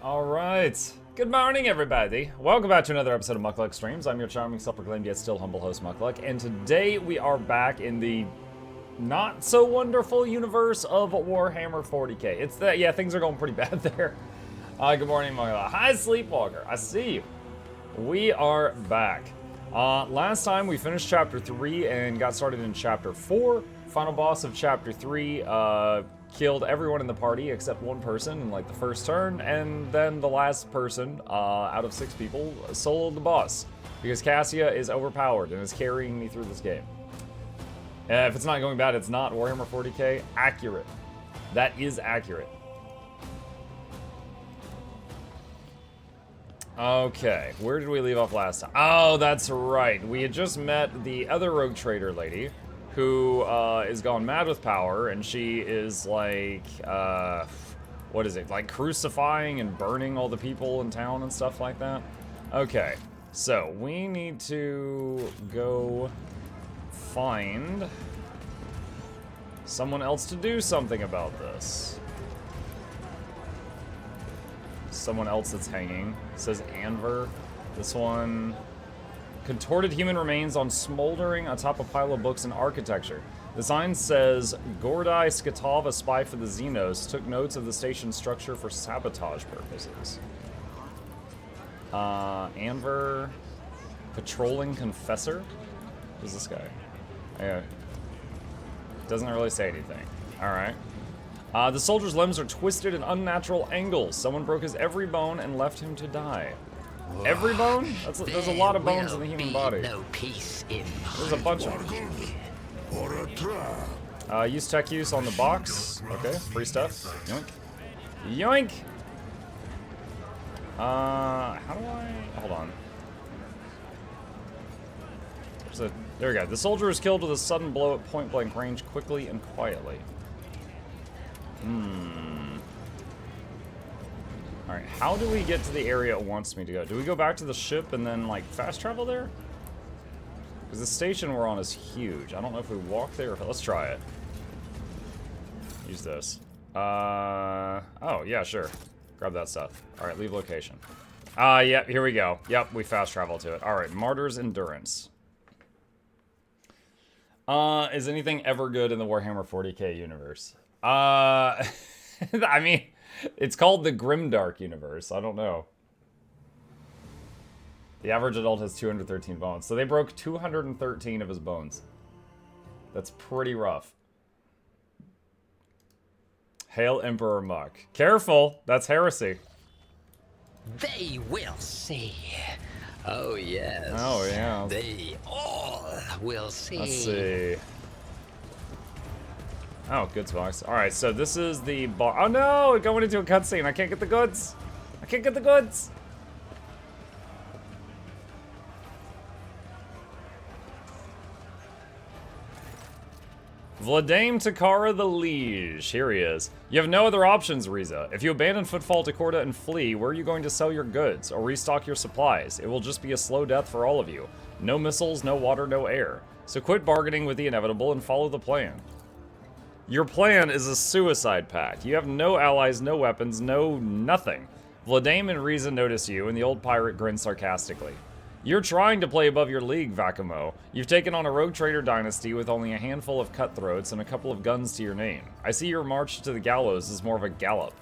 Alright. Good morning, everybody. Welcome back to another episode of Mukluk Streams. I'm your charming, self-proclaimed, yet still humble host, Mukluk, and today we are back in the not-so-wonderful universe of Warhammer 40k. It's that, yeah, things are going pretty bad there. Good morning, Mukluk. Hi, Sleepwalker. I see you. We are back. Last time we finished Chapter 3 and got started in Chapter 4. Final boss of Chapter 3, killed everyone in the party except one person in like the first turn, and then the last person out of 6 people soloed the boss because Cassia is overpowered and is carrying me through this game. If it's not going bad, it's not. Warhammer 40k, accurate. That is accurate. Okay, where did we leave off last time? Oh, that's right. We had just met the other rogue trader lady, who is gone mad with power, and she is like, what is it? Like crucifying and burning all the people in town and stuff like that. Okay, so we need to go find someone else to do something about this. Someone else that's hanging. It says Anver. This one. Contorted human remains on smoldering atop a pile of books and architecture. The sign says, Gordai Skatov, a spy for the Xenos, took notes of the station's structure for sabotage purposes. Anver, patrolling confessor? Who's this guy? Doesn't really say anything. Alright. The soldier's limbs are twisted in unnatural angles. Someone broke his every bone and left him to die. Every bone? There's a lot of bones in the human body. No peace in There's a bunch of them. Use tech use on the box. Okay, free stuff. Yoink. Yoink! How do I... Hold on. There we go. The soldier is killed with a sudden blow at point-blank range quickly and quietly. Alright, how do we get to the area it wants me to go? Do we go back to the ship and then, like, fast travel there? Because the station we're on is huge. I don't know if we walk there or... Let's try it. Use this. Oh, yeah, sure. Grab that stuff. Alright, leave location. Yep, here we go. Yep, we fast travel to it. Alright, Martyr's Endurance. Is anything ever good in the Warhammer 40k universe? I mean... It's called the Grimdark universe. I don't know. The average adult has 213 bones. So they broke 213 of his bones. That's pretty rough. Hail Emperor Muck. Careful! That's heresy. They will see. Oh, yes. Oh, yeah. They all will see. Let's see. Oh, good box. Alright, so this is the bar. Oh no! Going into a cutscene. I can't get the goods. I can't get the goods. Vladame Takara the Liege. Here he is. You have no other options, Riza. If you abandon Footfall to Korda and flee, where are you going to sell your goods or restock your supplies? It will just be a slow death for all of you. No missiles, no water, no air. So quit bargaining with the inevitable and follow the plan. Your plan is a suicide pact. You have no allies, no weapons, no nothing. Vladame and Riza notice you, and the old pirate grins sarcastically. You're trying to play above your league, Vakamo. You've taken on a rogue trader dynasty with only a handful of cutthroats and a couple of guns to your name. I see your march to the gallows is more of a gallop.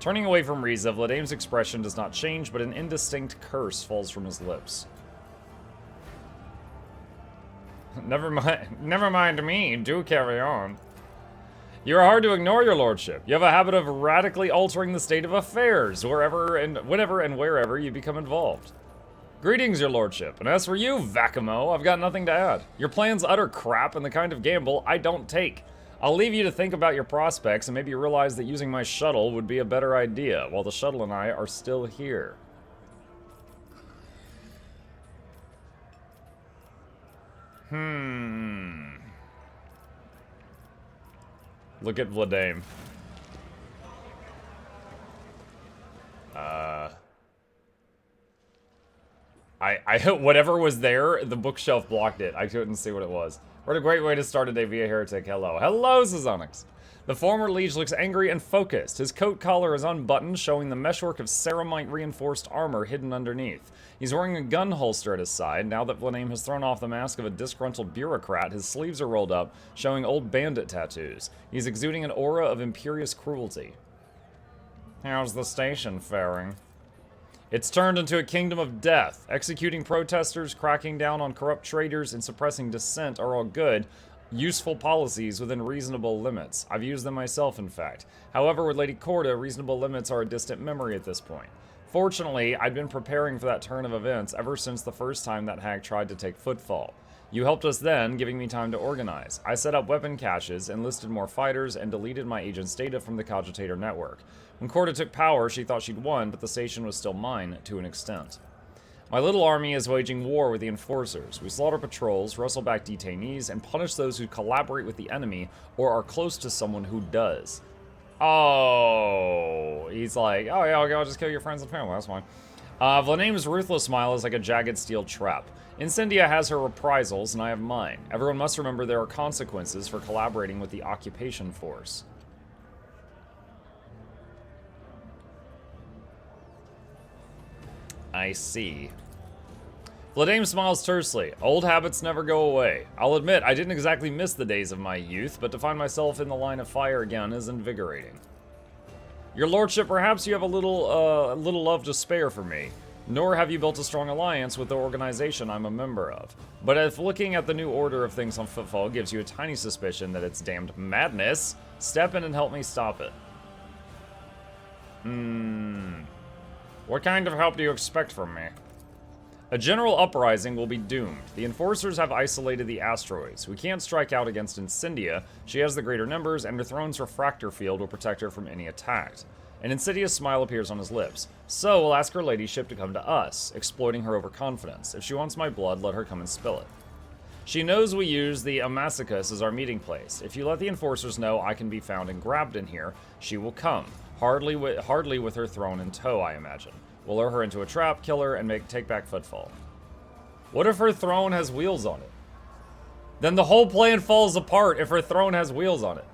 Turning away from Riza, Vladame's expression does not change, but an indistinct curse falls from his lips. Never mind me. Do carry on. You are hard to ignore, your lordship. You have a habit of radically altering the state of affairs whenever and wherever you become involved. Greetings, your lordship. And as for you, Vakamo, I've got nothing to add. Your plan's utter crap and the kind of gamble I don't take. I'll leave you to think about your prospects and maybe realize that using my shuttle would be a better idea while the shuttle and I are still here. Look at Vladame. Whatever was there, the bookshelf blocked it. I couldn't see what it was. What a great way to start a day via Heretic. Hello. Hello, Sazonix. The former liege looks angry and focused. His coat collar is unbuttoned, showing the meshwork of ceramite-reinforced armor hidden underneath. He's wearing a gun holster at his side. Now that Vladimir has thrown off the mask of a disgruntled bureaucrat, his sleeves are rolled up, showing old bandit tattoos. He's exuding an aura of imperious cruelty. How's the station faring? It's turned into a kingdom of death. Executing protesters, cracking down on corrupt traders, and suppressing dissent are all good, useful policies within reasonable limits. I've used them myself, in fact. However, with Lady Corda, reasonable limits are a distant memory at this point. Fortunately, I'd been preparing for that turn of events ever since the first time that hag tried to take footfall. You helped us then, giving me time to organize. I set up weapon caches, enlisted more fighters, and deleted my agent's data from the Cogitator network. When Corda took power, she thought she'd won, but the station was still mine, to an extent. My little army is waging war with the enforcers. We slaughter patrols, wrestle back detainees, and punish those who collaborate with the enemy or are close to someone who does. Oh, he's like, oh yeah, I'll just kill your friends and family, that's fine. Vladimir's ruthless smile is like a jagged steel trap. Incendia has her reprisals, and I have mine. Everyone must remember there are consequences for collaborating with the occupation force. I see. Vladimir smiles tersely. Old habits never go away. I'll admit, I didn't exactly miss the days of my youth, but to find myself in the line of fire again is invigorating. Your lordship, perhaps you have a little love to spare for me. Nor have you built a strong alliance with the organization I'm a member of. But if looking at the new order of things on Footfall gives you a tiny suspicion that it's damned madness, step in and help me stop it. What kind of help do you expect from me? A general uprising will be doomed. The enforcers have isolated the asteroids. We can't strike out against Incendia. She has the greater numbers, and her throne's refractor field will protect her from any attack. An insidious smile appears on his lips. So we'll ask her ladyship to come to us, exploiting her overconfidence. If she wants my blood, let her come and spill it. She knows we use the Amassicus as our meeting place. If you let the enforcers know I can be found and grabbed in here, she will come. Hardly with her throne in tow, I imagine. We'll lure her into a trap, kill her, and take back Footfall. What if her throne has wheels on it? Then the whole plan falls apart if her throne has wheels on it.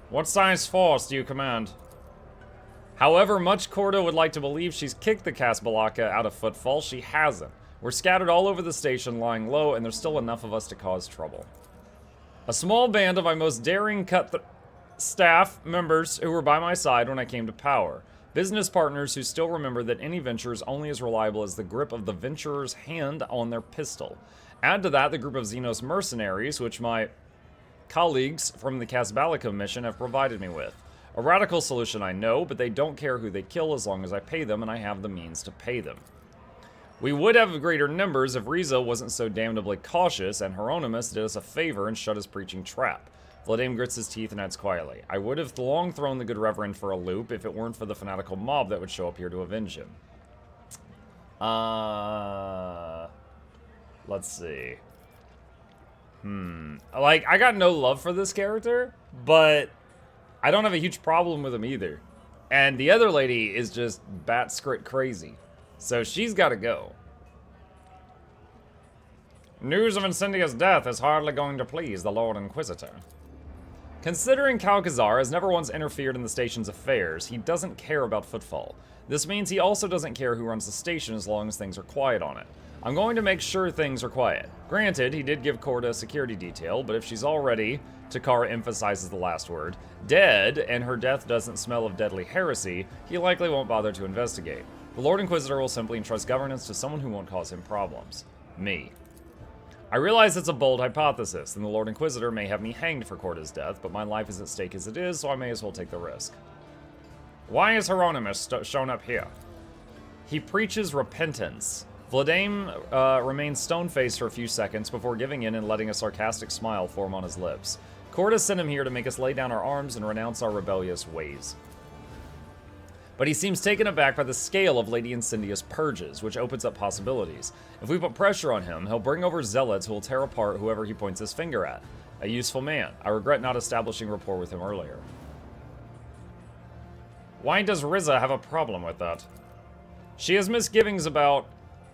What science force do you command? However much Corda would like to believe she's kicked the Casbalaka out of Footfall, she hasn't. We're scattered all over the station, lying low, and there's still enough of us to cause trouble. A small band of my most daring staff members who were by my side when I came to power. Business partners who still remember that any venture is only as reliable as the grip of the venturer's hand on their pistol. Add to that the group of Xenos mercenaries, which my colleagues from the Casbalika mission have provided me with. A radical solution, I know, but they don't care who they kill as long as I pay them and I have the means to pay them. We would have greater numbers if Riza wasn't so damnably cautious and Hieronymus did us a favor and shut his preaching trap. Vladimir grits his teeth and adds quietly, I would have long thrown the good reverend for a loop if it weren't for the fanatical mob that would show up here to avenge him. Let's see. Like, I got no love for this character, but I don't have a huge problem with him either. And the other lady is just bat-skrit crazy. So she's got to go. News of Incendia's death is hardly going to please the Lord Inquisitor. Considering Calcazar has never once interfered in the station's affairs, he doesn't care about Footfall. This means he also doesn't care who runs the station as long as things are quiet on it. I'm going to make sure things are quiet. Granted, he did give Corda a security detail, but if she's already, Takara emphasizes the last word, dead, and her death doesn't smell of deadly heresy, he likely won't bother to investigate. The Lord Inquisitor will simply entrust governance to someone who won't cause him problems. Me. I realize it's a bold hypothesis, and the Lord Inquisitor may have me hanged for Corda's death, but my life is at stake as it is, so I may as well take the risk. Why is Hieronymus shown up here? He preaches repentance. Vladimir remains stone-faced for a few seconds before giving in and letting a sarcastic smile form on his lips. Corda sent him here to make us lay down our arms and renounce our rebellious ways. But he seems taken aback by the scale of Lady Incendia's purges, which opens up possibilities. If we put pressure on him, he'll bring over zealots who will tear apart whoever he points his finger at. A useful man. I regret not establishing rapport with him earlier. Why does Riza have a problem with that? She has misgivings about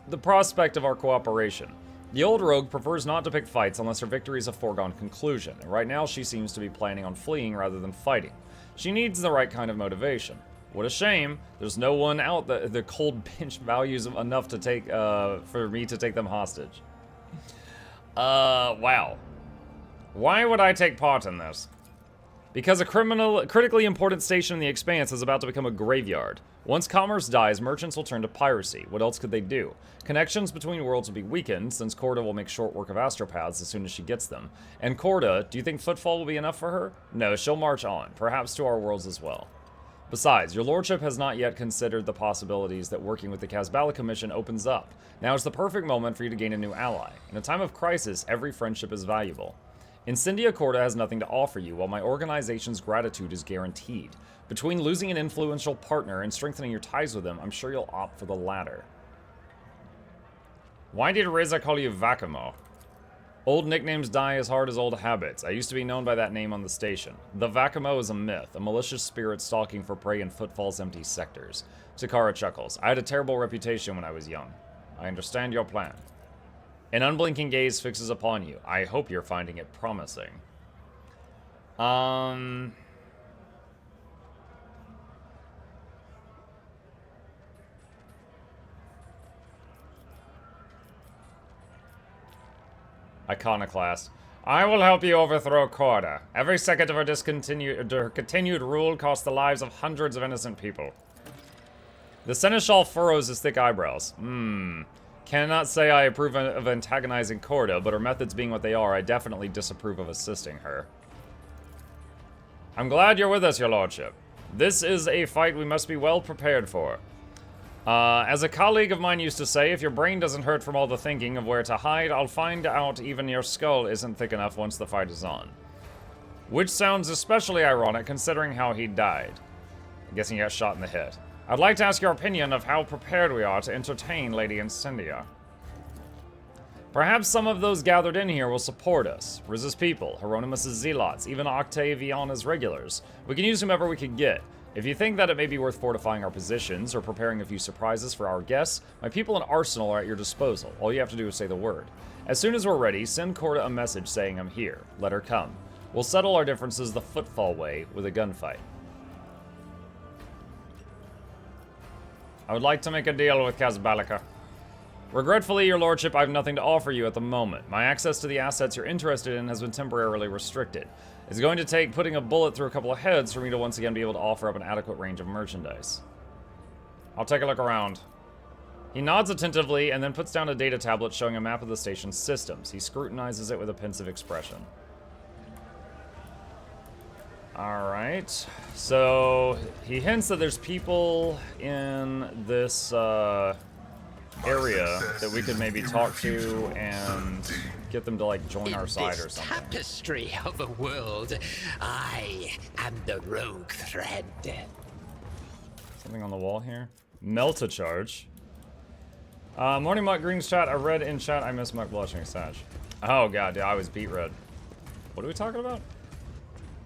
the prospect of our cooperation. The old rogue prefers not to pick fights unless her victory is a foregone conclusion, and right now she seems to be planning on fleeing rather than fighting. She needs the right kind of motivation. What a shame. There's no one out that the cold pinch values enough to take, for me to take them hostage. Wow. Why would I take part in this? Because a critically important station in the Expanse is about to become a graveyard. Once commerce dies, merchants will turn to piracy. What else could they do? Connections between worlds will be weakened, since Corda will make short work of astropaths as soon as she gets them. And Corda, do you think footfall will be enough for her? No, she'll march on, perhaps to our worlds as well. Besides, your lordship has not yet considered the possibilities that working with the Kazbala Commission opens up. Now is the perfect moment for you to gain a new ally. In a time of crisis, every friendship is valuable. Incendia Corda has nothing to offer you, while my organization's gratitude is guaranteed. Between losing an influential partner and strengthening your ties with them, I'm sure you'll opt for the latter. Why did Reza call you Vakamo? Old nicknames die as hard as old habits. I used to be known by that name on the station. The Vakamo is a myth, a malicious spirit stalking for prey in Footfall's empty sectors. Takara chuckles. I had a terrible reputation when I was young. I understand your plan. An unblinking gaze fixes upon you. I hope you're finding it promising. Iconoclast. I will help you overthrow Corda. Every second of her continued rule costs the lives of hundreds of innocent people. The Seneschal furrows his thick eyebrows. Cannot say I approve of antagonizing Corda, but her methods being what they are, I definitely disapprove of assisting her. I'm glad you're with us, your lordship. This is a fight we must be well prepared for. As a colleague of mine used to say, if your brain doesn't hurt from all the thinking of where to hide, I'll find out even your skull isn't thick enough once the fight is on. Which sounds especially ironic considering how he died. I'm guessing he got shot in the head. I'd like to ask your opinion of how prepared we are to entertain Lady Incendia. Perhaps some of those gathered in here will support us. Riz's people, Hieronymus' zealots, even Octaviana's regulars. We can use whomever we can get. If you think that it may be worth fortifying our positions or preparing a few surprises for our guests, my people in Arsenal are at your disposal. All you have to do is say the word. As soon as we're ready, send Corda a message saying I'm here. Let her come. We'll settle our differences the Footfall way with a gunfight. I would like to make a deal with Kazbalika. Regretfully, your lordship, I have nothing to offer you at the moment. My access to the assets you're interested in has been temporarily restricted. It's going to take putting a bullet through a couple of heads for me to once again be able to offer up an adequate range of merchandise. I'll take a look around. He nods attentively and then puts down a data tablet showing a map of the station's systems. He scrutinizes it with a pensive expression. Alright, so he hints that there's people in this area that we could maybe talk to and get them to like join our side or something. Tapestry of a world, I am the rogue thread. Something on the wall here. Melt a charge. Morning Muck Green's chat. I read in chat. I miss Muck Blushing Sag. Oh god, dude, I was beat red. What are we talking about?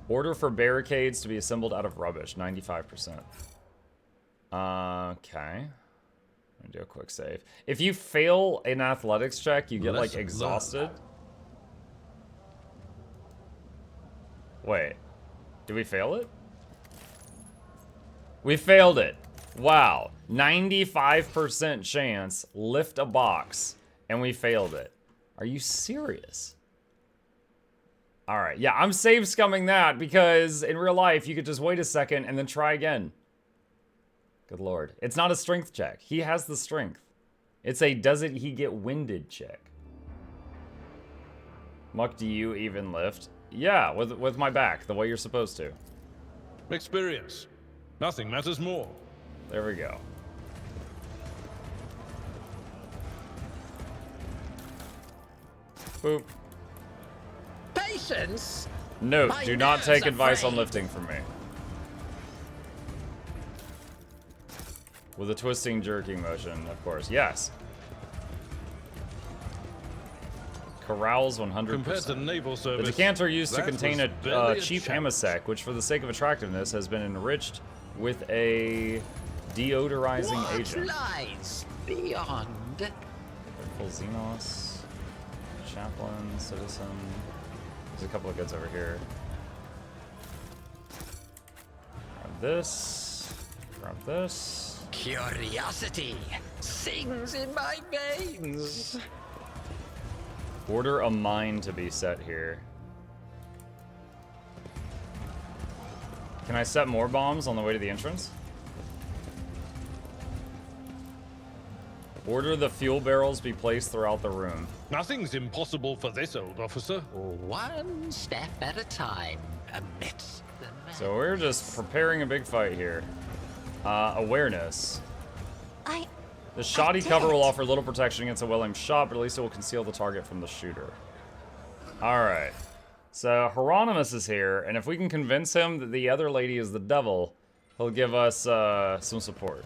Order for barricades to be assembled out of rubbish, 95%. Okay. I'm gonna do a quick save. If you fail an athletics check, you get like exhausted. Wait, did we fail it? We failed it. Wow, 95% chance, lift a box, and we failed it. Are you serious? All right, yeah, I'm save scumming that because in real life, you could just wait a second and then try again. Good lord. It's not a strength check. He has the strength. It's a doesn't he get winded check. Muck, do you even lift? Yeah, with my back, the way you're supposed to. Experience. Nothing matters more. There we go. Boop. Patience? Note, My do not nerves take are advice on frayed. lifting from me. With a twisting, jerking motion, of course. Yes. Corrals 100%. Compared to naval service, The decanter used to that contain was a barely cheap challenge. amasec, which for the sake of attractiveness has been enriched with a deodorizing What agent. lies beyond? Full Xenos. Chaplain, citizen. There's a couple of goods over here. Grab this. Grab this. Curiosity sings in my veins. Order a mine to be set here. Can I set more bombs on the way to the entrance? Order the fuel barrels be placed throughout the room. Nothing's impossible for this old officer. One step at a time amidst the madness. So we're just preparing a big fight here. Awareness. The shoddy cover will offer little protection against a well-aimed shot, but at least it will conceal the target from the shooter. Alright. So Hieronymus is here, and if we can convince him that the other lady is the devil, he'll give us some support.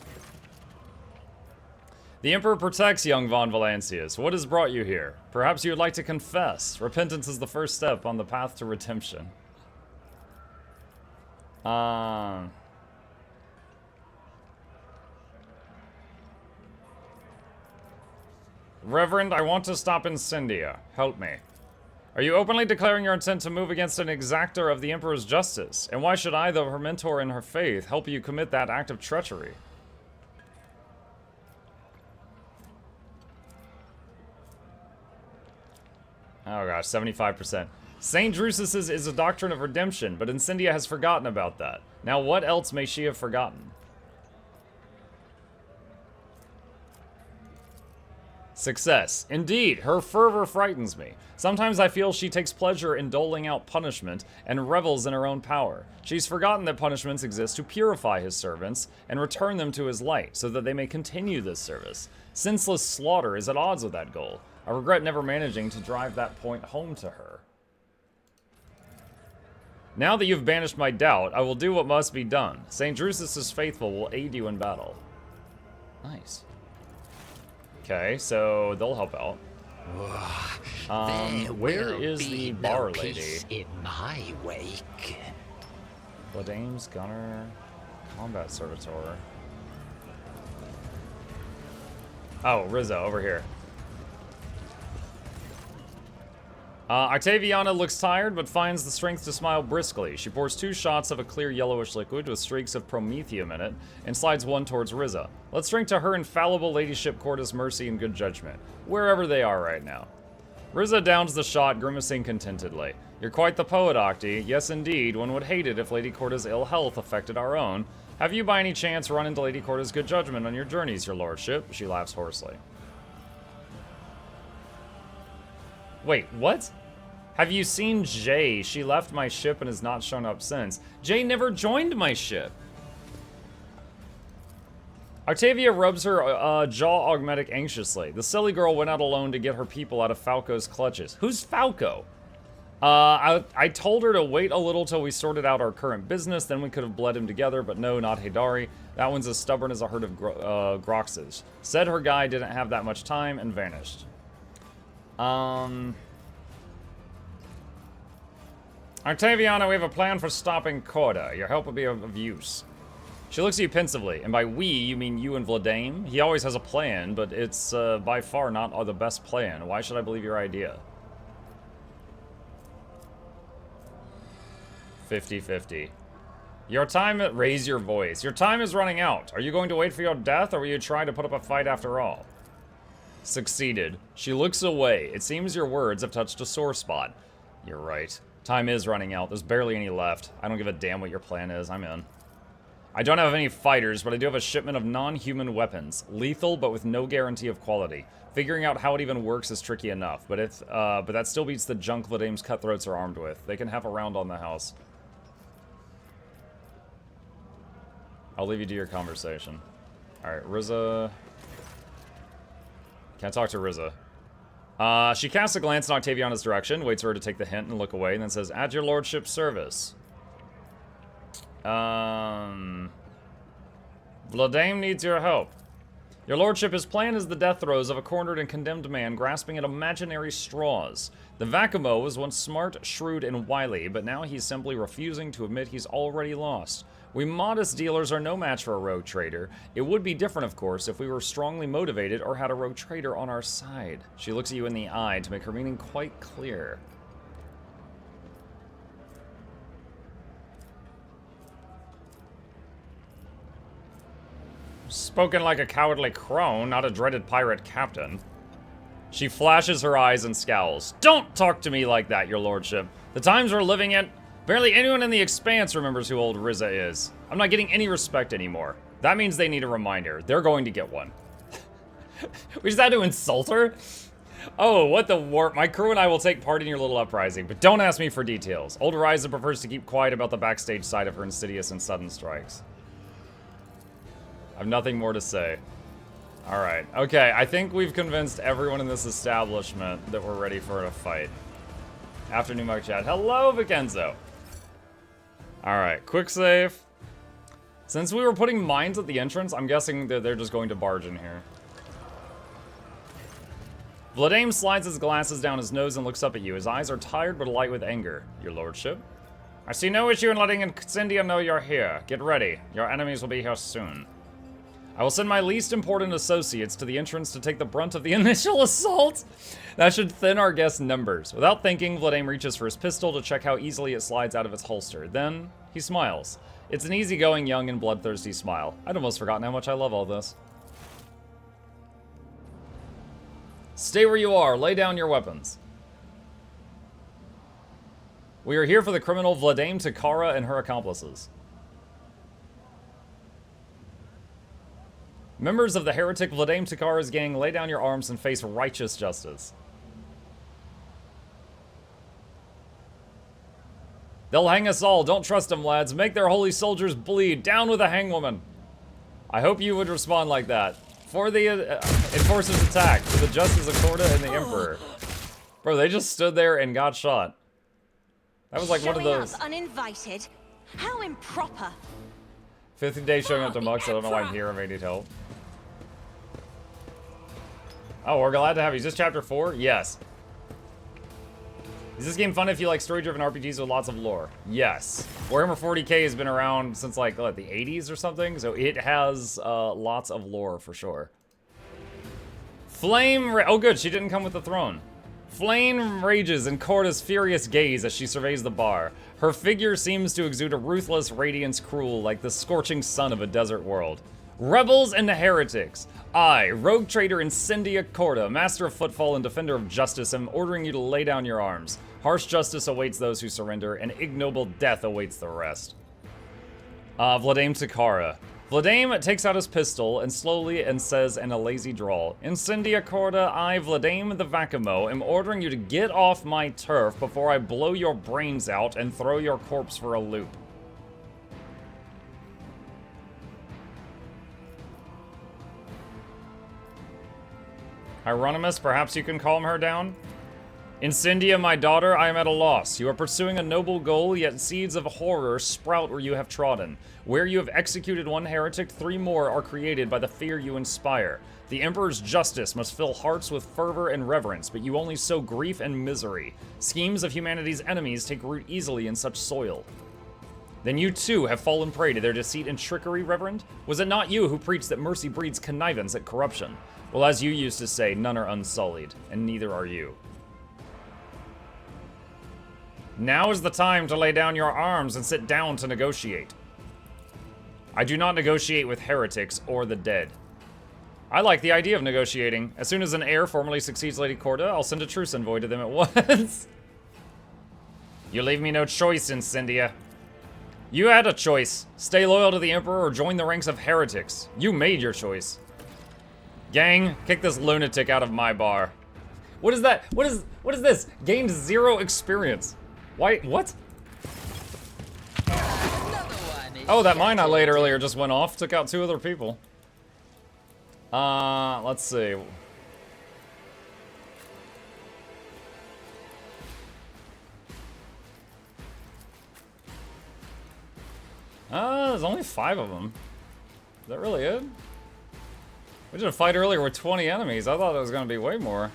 The Emperor protects young von Valancius. What has brought you here? Perhaps you would like to confess. Repentance is the first step on the path to redemption. Reverend, I want to stop Incendia. Help me. Are you openly declaring your intent to move against an exactor of the Emperor's justice? And why should I, though her mentor in her faith, help you commit that act of treachery? Oh gosh, 75%. St. Drusus's is a doctrine of redemption, but Incendia has forgotten about that. Now what else may she have forgotten? Success. Indeed, her fervor frightens me. Sometimes I feel she takes pleasure in doling out punishment and revels in her own power. She's forgotten that punishments exist to purify his servants and return them to his light so that they may continue this service. Senseless slaughter is at odds with that goal. I regret never managing to drive that point home to her. Now that you've banished my doubt, I will do what must be done. St. Drusus's faithful will aid you in battle. Nice. Okay, so they'll help out. Where is the bar lady? In my wake. Bladame's Gunner, Combat Servitor. Oh, Rizzo, over here. Octaviana looks tired, but finds the strength to smile briskly. She pours 2 shots of a clear yellowish liquid with streaks of promethium in it, and slides one towards Rizza. Let's drink to her infallible ladyship, Corda's mercy, and good judgment, wherever they are right now. Rizza downs the shot, grimacing contentedly. You're quite the poet, Octi. Yes, indeed. One would hate it if Lady Corda's ill health affected our own. Have you by any chance run into Lady Corda's good judgment on your journeys, your lordship? She laughs hoarsely. Wait, what? Have you seen Jay? She left my ship and has not shown up since. Jay never joined my ship. Octavia rubs her jaw augmetic anxiously. The silly girl went out alone to get her people out of Falco's clutches. Who's Falco? I told her to wait a little till we sorted out our current business, then we could have bled him together, but no, not Hadari. That one's as stubborn as a herd of Groxes. Said her guy didn't have that much time and vanished. Octaviana, we have a plan for stopping Corda. Your help would be of use. She looks at you pensively, and by we, you mean you and Vladame? He always has a plan, but it's by far not the best plan. Why should I believe your idea? 50-50. Your time, raise your voice. Your time is running out. Are you going to wait for your death, or will you try to put up a fight after all? Succeeded. She looks away. It seems your words have touched a sore spot. You're right. Time is running out. There's barely any left. I don't give a damn what your plan is. I'm in. I don't have any fighters, but I do have a shipment of non-human weapons. Lethal, but with no guarantee of quality. Figuring out how it even works is tricky enough, but that still beats the junk Vladame's cutthroats are armed with. They can have a round on the house. I'll leave you to your conversation. Alright, Rizza. Can't talk to Rizza. She casts a glance in Octaviana's direction, waits for her to take the hint and look away, and then says, "At your lordship's service." Vladame needs your help. Your lordship, his plan is the death throes of a cornered and condemned man grasping at imaginary straws. The Vakamo was once smart, shrewd, and wily, but now he's simply refusing to admit he's already lost. We modest dealers are no match for a rogue trader. It would be different, of course, if we were strongly motivated or had a rogue trader on our side. She looks at you in the eye to make her meaning quite clear. Spoken like a cowardly crone, not a dreaded pirate captain. She flashes her eyes and scowls. Don't talk to me like that, your lordship. The times we're living in, barely anyone in the Expanse remembers who old Rizza is. I'm not getting any respect anymore. That means they need a reminder. They're going to get one. We just had to insult her? Oh, what the warp. My crew and I will take part in your little uprising, but don't ask me for details. Old Ryza prefers to keep quiet about the backstage side of her insidious and sudden strikes. I have nothing more to say. Alright, okay, I think we've convinced everyone in this establishment that we're ready for a fight. Afternoon Mug Chat. Hello, Vicenzo! Alright, quick save. Since we were putting mines at the entrance, I'm guessing that they're just going to barge in here. Vladame slides his glasses down his nose and looks up at you. His eyes are tired but alight with anger. Your lordship? I see no issue in letting Incendia know you're here. Get ready. Your enemies will be here soon. I will send my least important associates to the entrance to take the brunt of the initial assault. That should thin our guests' numbers. Without thinking, Vladame reaches for his pistol to check how easily it slides out of its holster. Then, he smiles. It's an easygoing, young, and bloodthirsty smile. I'd almost forgotten how much I love all this. Stay where you are. Lay down your weapons. We are here for the criminal Vladame Takara and her accomplices. Members of the heretic Vladame Takara's gang, lay down your arms and face righteous justice. They'll hang us all. Don't trust them, lads. Make their holy soldiers bleed. Down with the hangwoman. I hope you would respond like that. For the enforcers' attack, for the justice of Corda and the Emperor. Bro, they just stood there and got shot. That was like one of those. Up uninvited? How improper. 50 days showing up to Mux. I don't know why I'm here. I may need help. Oh, we're glad to have you. Is this chapter 4? Yes. Is this game fun if you like story-driven RPGs with lots of lore? Yes. Warhammer 40k has been around since like, what, the 80s or something? So it has lots of lore for sure. Oh good, she didn't come with the throne. Flame rages in Corda's furious gaze as she surveys the bar. Her figure seems to exude a ruthless radiance cruel like the scorching sun of a desert world. Rebels and heretics. I, rogue trader Incendia Corda, master of footfall and defender of justice, am ordering you to lay down your arms. Harsh justice awaits those who surrender, and ignoble death awaits the rest. Vladame Takara. Vladame takes out his pistol and slowly and says in a lazy drawl, Incendia Corda, I, Vladame the Vakamo, am ordering you to get off my turf before I blow your brains out and throw your corpse for a loop. Hieronymus, perhaps you can calm her down? Incendia, my daughter, I am at a loss. You are pursuing a noble goal, yet seeds of horror sprout where you have trodden. Where you have executed one heretic, 3 more are created by the fear you inspire. The Emperor's justice must fill hearts with fervor and reverence, but you only sow grief and misery. Schemes of humanity's enemies take root easily in such soil. Then you too have fallen prey to their deceit and trickery, Reverend? Was it not you who preached that mercy breeds connivance at corruption? Well, as you used to say, none are unsullied, and neither are you. Now is the time to lay down your arms and sit down to negotiate. I do not negotiate with heretics or the dead. I like the idea of negotiating. As soon as an heir formally succeeds Lady Corda, I'll send a truce envoy to them at once. You leave me no choice, Incendia. You had a choice. Stay loyal to the Emperor or join the ranks of heretics. You made your choice. Gang, kick this lunatic out of my bar. What is that? What is this? Gained 0 experience. Why? What? Oh, that mine I laid earlier just went off. Took out 2 other people. Let's see. There's only 5 of them. Is that really it? We did a fight earlier with 20 enemies. I thought it was going to be way more.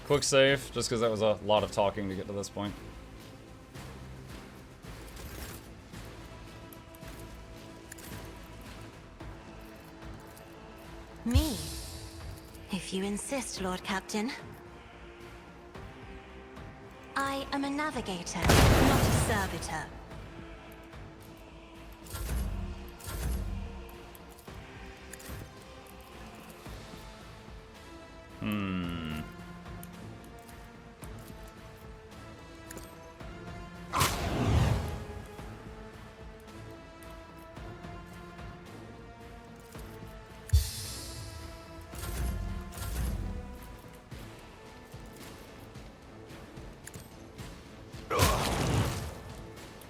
Quick save, just because that was a lot of talking to get to this point. Me? If you insist, Lord Captain. I am a navigator, not a servitor.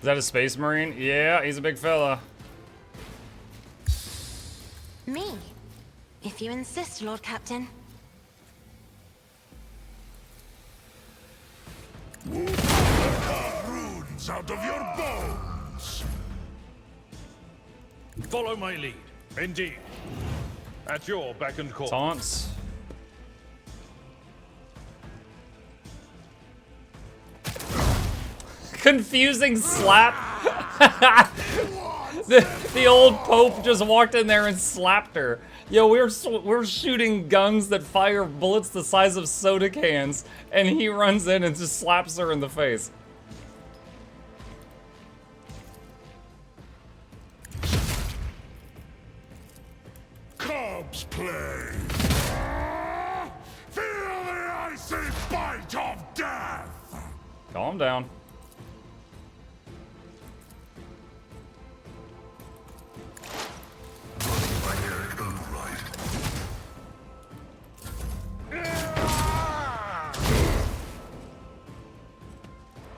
Is that a space marine? Yeah, he's a big fella. Me? If you insist, Lord Captain. Runes out of your bones! Follow my lead. Indeed. At your beck and call. Taunts. Confusing slap. the old Pope just walked in there and slapped her. Yo, we're shooting guns that fire bullets the size of soda cans, and he runs in and just slaps her in the face. Corpse play! Feel the icy bite of death! Calm down.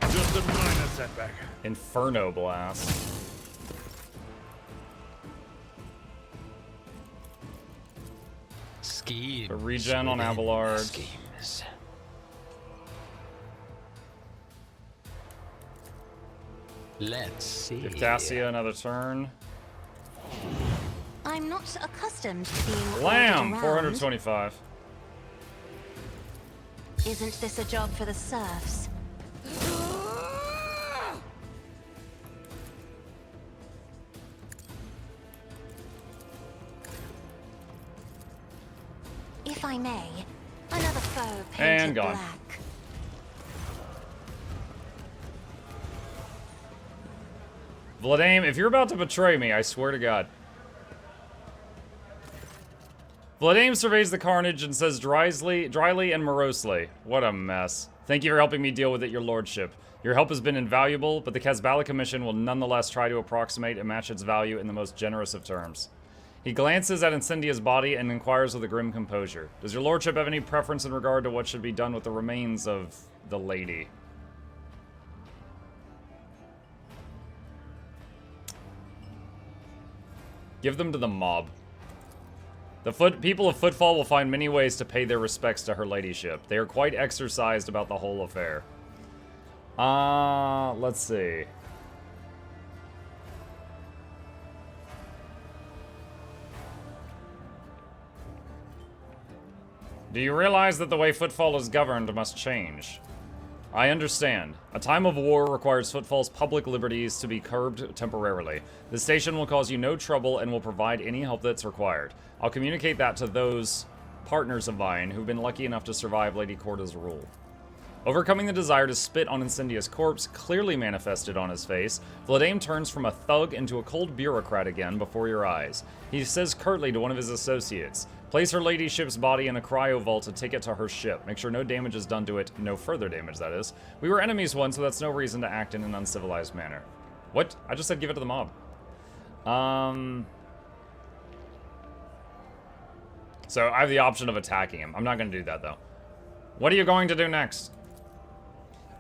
Just a minor setback. Inferno Blast. Schemes. A regen on within Abelard. Schemes. Let's see. Give Cassia another turn. I'm not accustomed to being ordered Lamb, around. 425. Isn't this a job for the serfs? If I may, another foe painted And gone. black. Vladame, if you're about to betray me, I swear to God. Vladame surveys the carnage and says dryly and morosely, "What a mess. Thank you for helping me deal with it, your lordship. Your help has been invaluable, but the Kazbala Commission will nonetheless try to approximate and match its value in the most generous of terms." He glances at Incendia's body and inquires with a grim composure. "Does your lordship have any preference in regard to what should be done with the remains of the lady?" Give them to the mob. The people of Footfall will find many ways to pay their respects to her ladyship. They are quite exercised about the whole affair. Let's see. Do you realize that the way Footfall is governed must change? I understand. A time of war requires Footfall's public liberties to be curbed temporarily. The station will cause you no trouble and will provide any help that's required. I'll communicate that to those partners of mine who've been lucky enough to survive Lady Corda's rule. Overcoming the desire to spit on Incendia's corpse clearly manifested on his face, Vladame turns from a thug into a cold bureaucrat again before your eyes. He says curtly to one of his associates, "Place her ladyship's body in a cryo vault and take it to her ship. Make sure no damage is done to it, no further damage, that is. We were enemies once, so that's no reason to act in an uncivilized manner." What? I just said give it to the mob. So I have the option of attacking him. I'm not going to do that, though. What are you going to do next?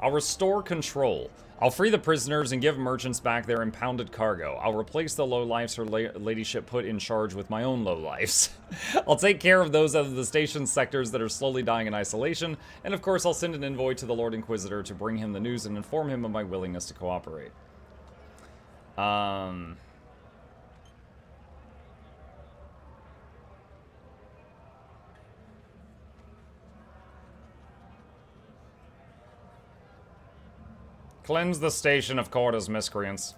I'll restore control. I'll free the prisoners and give merchants back their impounded cargo. I'll replace the lowlifes her ladyship put in charge with my own lowlifes. I'll take care of those of the station's sectors that are slowly dying in isolation. And of course, I'll send an envoy to the Lord Inquisitor to bring him the news and inform him of my willingness to cooperate. Cleanse the station of Corda's miscreants.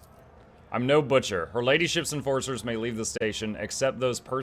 I'm no butcher. Her ladyship's enforcers may leave the station, except those